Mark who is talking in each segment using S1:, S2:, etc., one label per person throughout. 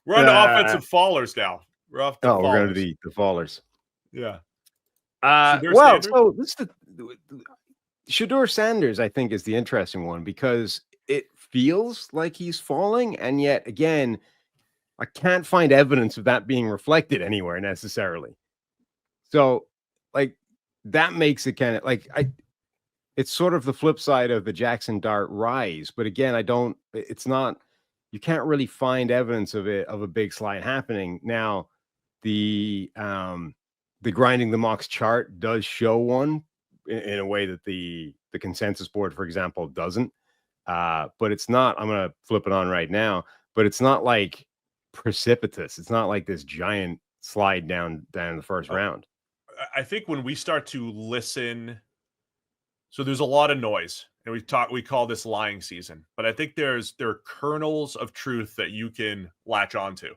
S1: We're on to offensive fallers now. We're off to
S2: we're going to the fallers.
S1: Yeah.
S2: Well, Sanders? So this is the Shadur Sanders, I think, is the interesting one because it feels like he's falling, and yet again, I can't find evidence of that being reflected anywhere necessarily. So, like, that makes it kind of like it's sort of the flip side of the Jackson Dart rise, but again, it's not. You can't really find evidence of a big slide happening now. The grinding the mocks chart does show one in a way that the consensus board, for example, doesn't. But it's not. I'm gonna flip it on right now. But it's not like precipitous. It's not like this giant slide down the first round.
S1: I think when we start to listen, so there's a lot of noise, and we call this lying season. But I think there are kernels of truth that you can latch onto.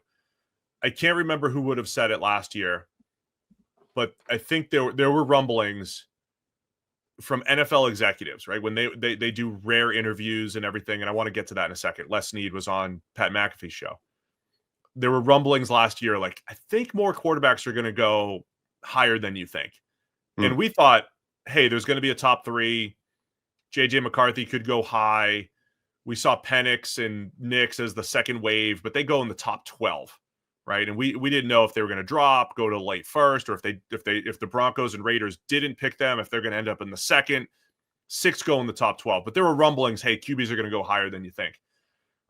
S1: I can't remember who would have said it last year, but I think there were rumblings from NFL executives, right? When they do rare interviews and everything, and I want to get to that in a second. Les Snead was on Pat McAfee's show. There were rumblings last year, like, I think more quarterbacks are going to go higher than you think. And we thought, hey, there's going to be a top 3. JJ McCarthy could go high. We saw Penix and Nix as the second wave, but they go in the top 12. Right. And we didn't know if they were going to drop, go to late first, or if the Broncos and Raiders didn't pick them, if they're going to end up in the second. 6 go in the top 12. But there were rumblings, hey, QBs are going to go higher than you think.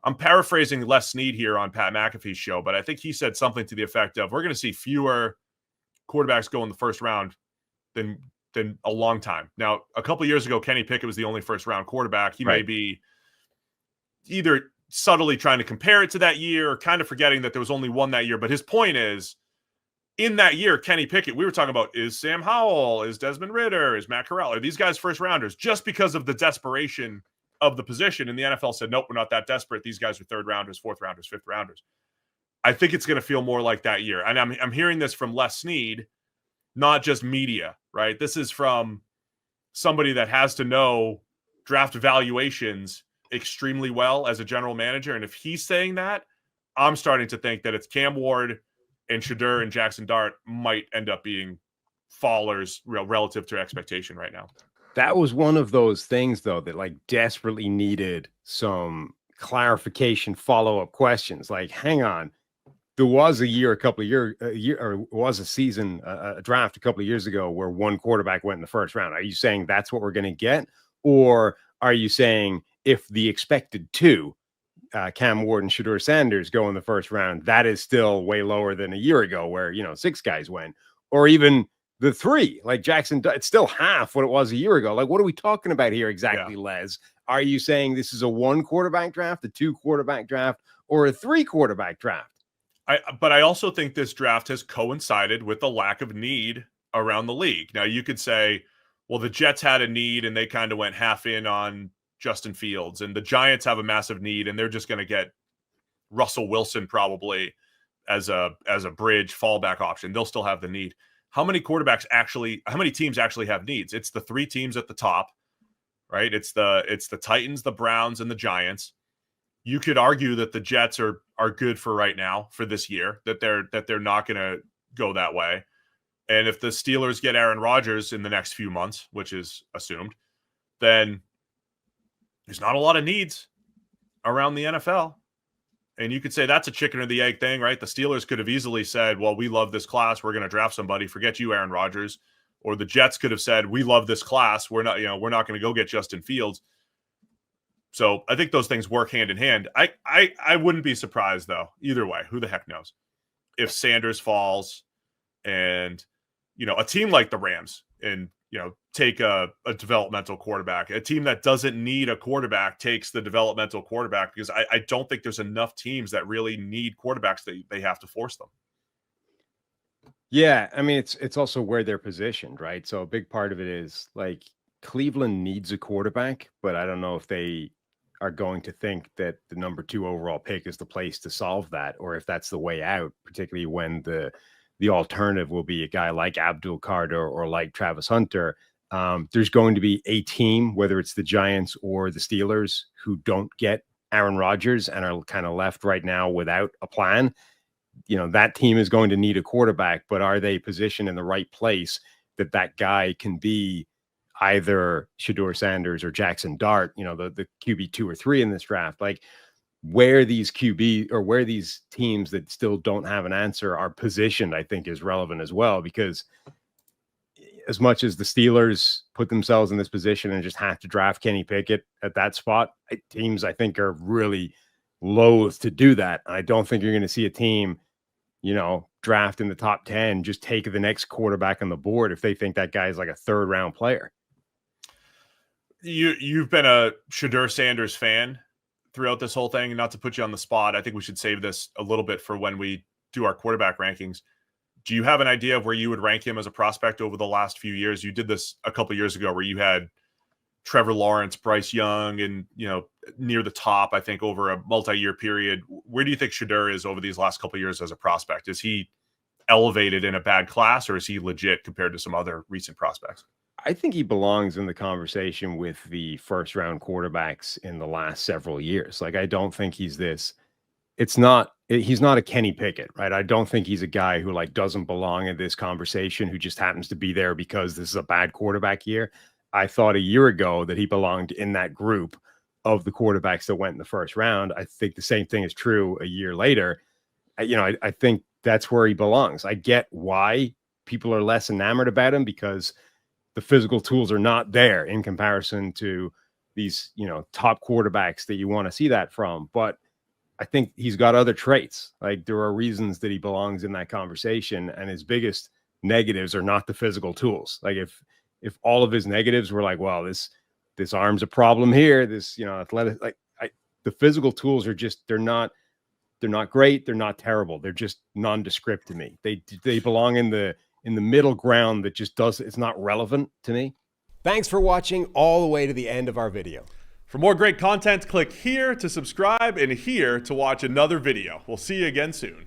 S1: I'm paraphrasing Les Snead here on Pat McAfee's show, but I think he said something to the effect of, we're going to see fewer quarterbacks go in the first round than a long time. Now, a couple of years ago, Kenny Pickett was the only first round quarterback. He may be either subtly trying to compare it to that year or kind of forgetting that there was only one that year. But his point is, in that year, Kenny Pickett, we were talking about, is Sam Howell, is Desmond Ridder, is Matt Corral, are these guys first rounders just because of the desperation of the position? And the NFL said, nope, we're not that desperate. These guys are third rounders, fourth rounders, fifth rounders. I think it's going to feel more like that year. And I'm hearing this from Les Snead, not just media, right? This is from somebody that has to know draft evaluations extremely well as a general manager. And if he's saying that, I'm starting to think that it's Cam Ward and Shedeur and Jackson Dart might end up being fallers relative to expectation right now.
S2: That was one of those things, though, that like desperately needed some clarification, follow-up questions. Like, hang on, there was a draft a couple of years ago where one quarterback went in the first round. Are you saying that's what we're going to get? Or are you saying if the expected 2, Cam Ward and Shedeur Sanders, go in the first round, that is still way lower than a year ago where, 6 guys went, or even the 3, like Jackson, it's still half what it was a year ago. Like, what are we talking about here exactly, Les? Are you saying this is a 1 quarterback draft, a 2 quarterback draft, or a 3 quarterback draft?
S1: But I also think this draft has coincided with the lack of need around the league. Now, you could say, well, the Jets had a need and they kind of went half in on Justin Fields, and the Giants have a massive need and they're just going to get Russell Wilson probably as a bridge fallback option. They'll still have the need. How many teams actually have needs? It's the 3 teams at the top, right? It's the Titans, the Browns, and the Giants. You could argue that the Jets are good for right now for this year, that they're not going to go that way. And if the Steelers get Aaron Rodgers in the next few months, which is assumed, then there's not a lot of needs around the NFL. And you could say that's a chicken or the egg thing, right? The Steelers could have easily said, well, we love this class, we're going to draft somebody, forget you, Aaron Rodgers. Or the Jets could have said, we love this class, we're not going to go get Justin Fields. So I think those things work hand in hand. I wouldn't be surprised, though, either way. Who the heck knows? If Sanders falls and, a team like the Rams and, take a developmental quarterback, a team that doesn't need a quarterback takes the developmental quarterback, because I don't think there's enough teams that really need quarterbacks that they have to force them.
S2: Yeah. I mean, it's also where they're positioned, right? So a big part of it is like Cleveland needs a quarterback, but I don't know if they are going to think that the number 2 overall pick is the place to solve that, or if that's the way out, particularly when the alternative will be a guy like Abdul Carter or like Travis Hunter. There's going to be a team, whether it's the Giants or the Steelers, who don't get Aaron Rodgers and are kind of left right now without a plan, that team is going to need a quarterback, but are they positioned in the right place that guy can be either Shedeur Sanders or Jackson Dart, the QB 2 or 3 in this draft? Like, where these QB or where these teams that still don't have an answer are positioned, I think is relevant as well, because as much as the Steelers put themselves in this position and just have to draft Kenny Pickett at that spot, teams I think are really loath to do that. I don't think you're going to see a team, draft in the top 10, just take the next quarterback on the board if they think that guy is like a 3rd round player.
S1: You've been a Shadur Sanders fan throughout this whole thing. Not to put you on the spot, I think we should save this a little bit for when we do our quarterback rankings. Do you have an idea of where you would rank him as a prospect over the last few years? You did this a couple of years ago where you had Trevor Lawrence, Bryce Young, and, near the top, I think, over a multi-year period. Where do you think Shadur is over these last couple of years as a prospect? Is he elevated in a bad class, or is he legit compared to some other recent prospects?
S2: I think he belongs in the conversation with the 1st round quarterbacks in the last several years. Like, I don't think he's this. He's not a Kenny Pickett, right? I don't think he's a guy who doesn't belong in this conversation, who just happens to be there because this is a bad quarterback year. I thought a year ago that he belonged in that group of the quarterbacks that went in the 1st round. I think the same thing is true a year later. I think that's where he belongs. I get why people are less enamored about him, because the physical tools are not there in comparison to these, top quarterbacks that you want to see that from. But I think he's got other traits. Like, there are reasons that he belongs in that conversation, and his biggest negatives are not the physical tools. Like, if all of his negatives were like, well, this arm's a problem here, this, athletic, the physical tools are just, they're not great. They're not terrible. They're just nondescript to me. They belong in the middle ground that just it's not relevant to me.
S3: Thanks for watching all the way to the end of our video.
S1: For more great content, click here to subscribe and here to watch another video. We'll see you again soon.